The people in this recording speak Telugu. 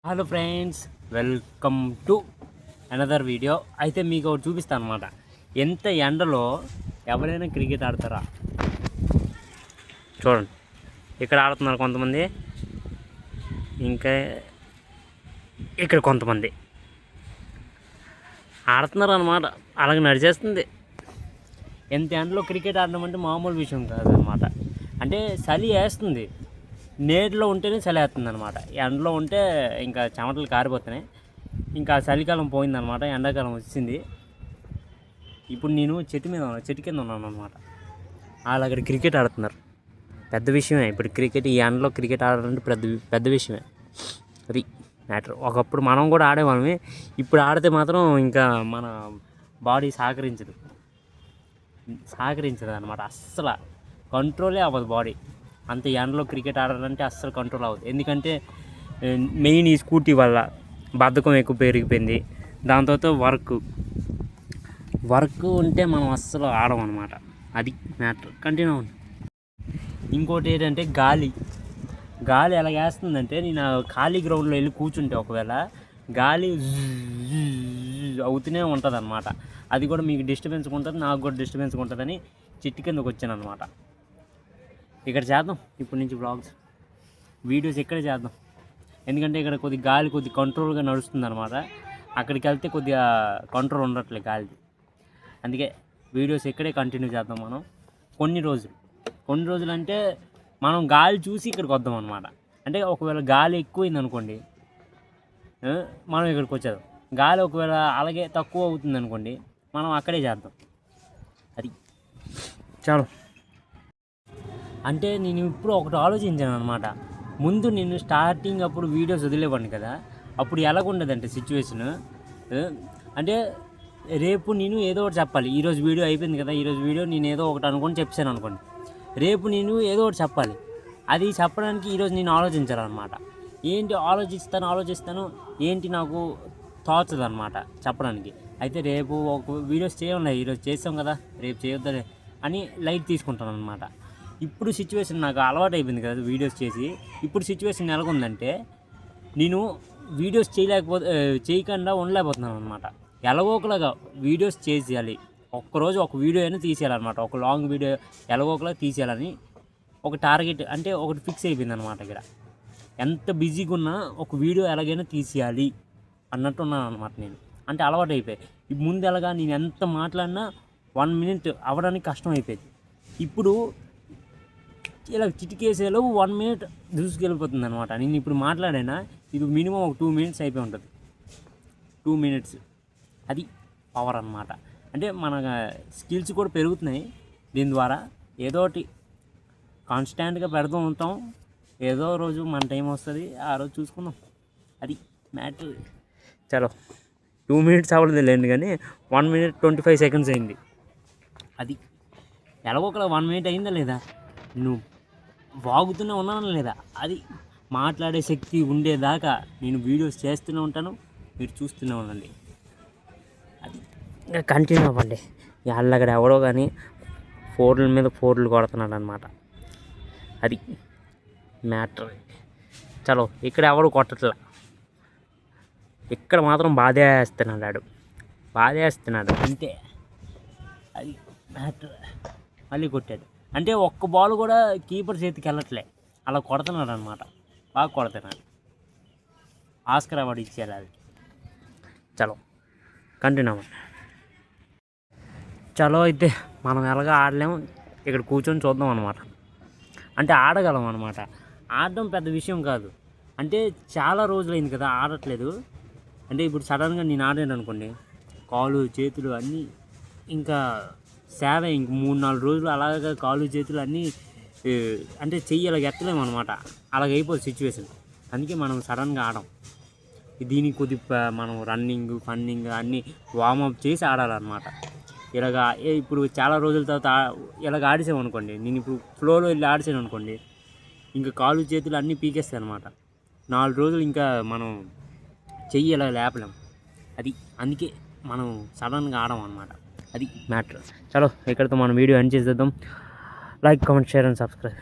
Hello friends, welcome to another video. అయితే మీకు ఒకటి చూపిస్తాను అనమాట. ఎంత ఎండలో ఎవరైనా క్రికెట్ ఆడతారా? చూడండి, ఇక్కడ ఆడుతున్నారు కొంతమంది, ఇంకా ఇక్కడ కొంతమంది ఆడుతున్నారు అనమాట. అలాగే నడిచేస్తుంది. ఎంత ఎండలో క్రికెట్ ఆడడం అంటే మామూలు విషయం కాదనమాట. అంటే చలి వేస్తుంది, నీటిలో ఉంటేనే చలి వేస్తుంది అనమాట. ఎండలో ఉంటే ఇంకా చెమటలు కారిపోతున్నాయి. ఇంకా చలికాలం పోయిందనమాట, ఎండాకాలం వచ్చింది. ఇప్పుడు నేను చెట్టు కింద ఉన్నాను అనమాట. వాళ్ళు అక్కడ క్రికెట్ ఆడుతున్నారు. పెద్ద విషయమే ఇప్పుడు క్రికెట్. ఈ ఎండలో క్రికెట్ ఆడాలంటే పెద్ద విషయమే. అది మ్యాటర్. ఒకప్పుడు మనం కూడా ఆడేవాళ్ళమే. ఇప్పుడు ఆడితే మాత్రం ఇంకా మన బాడీ సహకరించదు అనమాట. అస్సలు కంట్రోలే అవ్వదు బాడీ. అంత ఎండలో క్రికెట్ ఆడాలంటే అస్సలు కంట్రోల్ అవ్వదు. ఎందుకంటే మెయిన్ ఈ స్కూటీ వల్ల బద్ధకం ఎక్కువ పెరిగిపోయింది. దాని తర్వాత వర్క్ ఉంటే మనం అస్సలు ఆడమన్నమాట. అది మ్యాటర్. కంటిన్యూ అవ్వండి. ఇంకోటి ఏంటంటే గాలి ఎలా వేస్తుందంటే, నేను ఖాళీ గ్రౌండ్లో వెళ్ళి కూర్చుంటే ఒకవేళ గాలి అవుతూనే ఉంటుంది అనమాట. అది కూడా మీకు డిస్టర్బెన్స్గా ఉంటుంది, నాకు కూడా డిస్టర్బెన్స్గా ఉంటుందని చెట్టు కిందకు వచ్చాను అనమాట. ఇక్కడ చేద్దాం ఇప్పటి నుంచి వీడియోస్ ఇక్కడే చేద్దాం. ఎందుకంటే ఇక్కడ గాలి కంట్రోల్గా నడుస్తుంది అనమాట. అక్కడికి వెళ్తే కొద్దిగా కంట్రోల్ ఉండట్లేదు గాలిది. అందుకే వీడియోస్ ఇక్కడే కంటిన్యూ చేద్దాం మనం కొన్ని రోజులు అంటే మనం గాలి చూసి ఇక్కడికి వద్దాం అనమాట. అంటే ఒకవేళ గాలి ఎక్కువైంది అనుకోండి, మనం ఇక్కడికి వచ్చేద్దాం. గాలి ఒకవేళ అలాగే తక్కువ అవుతుంది అనుకోండి, మనం అక్కడే చేద్దాం. అది చాలు. అంటే నేను ఇప్పుడు ఒకటి ఆలోచించాను అనమాట. ముందు నేను స్టార్టింగ్ అప్పుడు వీడియోస్ వదిలేవాడిని కదా, అప్పుడు ఎలాగుండదంటే సిచ్యువేషన్ అంటే, రేపు నేను ఏదో ఒకటి చెప్పాలి. ఈరోజు వీడియో అయిపోయింది కదా, ఈరోజు వీడియో నేను ఏదో ఒకటి అనుకొని చెప్పాను అనుకోండి, రేపు నేను ఏదో ఒకటి చెప్పాలి. అది చెప్పడానికి ఈరోజు నేను ఆలోచించాలన్నమాట. ఆలోచిస్తాను ఏంటి నాకు తోచదు అనమాట చెప్పడానికి. అయితే రేపు ఒక వీడియోస్ చేయాలి, ఈరోజు చేసాం కదా, రేపు చేయొద్దని అని లైట్ తీసుకుంటాను అనమాట. ఇప్పుడు సిచ్యువేషన్ నాకు అలవాటు అయిపోయింది కదా వీడియోస్ చేసి. ఇప్పుడు సిచ్యువేషన్ ఎలాగుందంటే, నేను వీడియోస్ చేయకుండా ఉండలేకపోతున్నాను అనమాట. ఎలాగో ఒకలాగా వీడియోస్ చేసేయాలి. ఒక్కరోజు ఒక వీడియో అయినా తీసేయాలన్నమాట. ఒక లాంగ్ వీడియో ఎలాగో ఒకలాగా తీసేయాలని ఒక టార్గెట్ అంటే ఒకటి ఫిక్స్ అయిపోయింది అనమాట. ఇక్కడ ఎంత బిజీగా ఉన్నా ఒక వీడియో ఎలాగైనా తీసేయాలి అన్నట్టు ఉన్నాను అనమాట నేను. అంటే అలవాటు అయిపోయాయి. ముందు ఎలాగా నేను ఎంత మాట్లాడినా 1 minute అవ్వడానికి కష్టం అయిపోయింది. ఇప్పుడు ఇలా చిటికేసేలో 1 minute దూసుకెళ్ళిపోతుంది అనమాట. నేను ఇప్పుడు మాట్లాడైనా ఇది మినిమం ఒక 2 minutes అయిపోయి ఉంటుంది. 2 minutes. అది పవర్ అనమాట. అంటే మన స్కిల్స్ కూడా పెరుగుతున్నాయి దీని ద్వారా. ఏదో ఒకటి కాన్స్టాంట్గా పెడుతూ ఉంటాం. ఏదో రోజు మన టైం వస్తుంది, ఆ రోజు చూసుకుందాం. అది మ్యాటర్. చలో 2 minutes అవ్వలేదు లేండి, కానీ 1 minute 25 seconds అయింది. అది ఎలాగో ఒక 1 minute అయిందా లేదా, నువ్వు వాగుతూనే ఉన్నాను లేదా, అది మాట్లాడే శక్తి ఉండేదాకా నేను వీడియోస్ చేస్తూనే ఉంటాను, మీరు చూస్తూనే ఉండండి. అది ఇంకా కంటిన్యూ అవ్వండి. అక్కడ ఎవడో కానీ ఫోర్ల మీద ఫోర్లు కొడుతున్నాడు అనమాట. అది మ్యాటర్. చలో ఇక్కడ ఎవడు కొట్టట్లా, ఇక్కడ మాత్రం బాధేస్తున్నాడు అంతే. అది మ్యాటర్. మళ్ళీ కొట్టాడు అంటే ఒక్క బాల్ కూడా కీపర్ చేతికి వెళ్ళట్లే, అలా కొడుతున్నాడు అనమాట. బాగా కొడుతున్నాడు. ఆస్కర్ అవార్డు ఇచ్చేయాలి అది. చలో కంటిన్యూ అవ్వండి. చలో అయితే మనం ఎలాగో ఆడలేము, ఇక్కడ కూర్చొని చూద్దాం అనమాట. అంటే ఆడగలం అనమాట. ఆడడం పెద్ద విషయం కాదు. అంటే చాలా రోజులైంది కదా ఆడట్లేదు. అంటే ఇప్పుడు సడన్గా నేను ఆడాను అనుకోండి, కాలు చేతులు అన్నీ ఇంకా సేవ. ఇంక 3-4 రోజులు అలాగ కాలు చేతులు అన్నీ అంటే చెయ్యి అలాగ ఎత్తలేము అనమాట. అలాగైపోతుంది సిచ్యువేషన్. అందుకే మనం సడన్గా ఆడం. దీనికి మనం ఫన్నింగ్ అన్నీ వార్మప్ చేసి ఆడాలన్నమాట. ఇలాగా ఇప్పుడు చాలా రోజుల తర్వాత ఇలాగ ఆడిసామనుకోండి, నేను ఇప్పుడు ఫ్లోలో వెళ్ళి ఆడిసాను అనుకోండి, ఇంకా కాలు చేతులు అన్నీ పీకేస్తాయి అనమాట. 4 రోజులు ఇంకా మనం చెయ్యి ఇలా లేపలేం. అది అందుకే మనం సడన్గా ఆడం అనమాట. అది మ్యాటర్. చలో ఇక్కడితో మనం వీడియో ఎండ్ చేసేద్దాం. Like, comment, share and subscribe.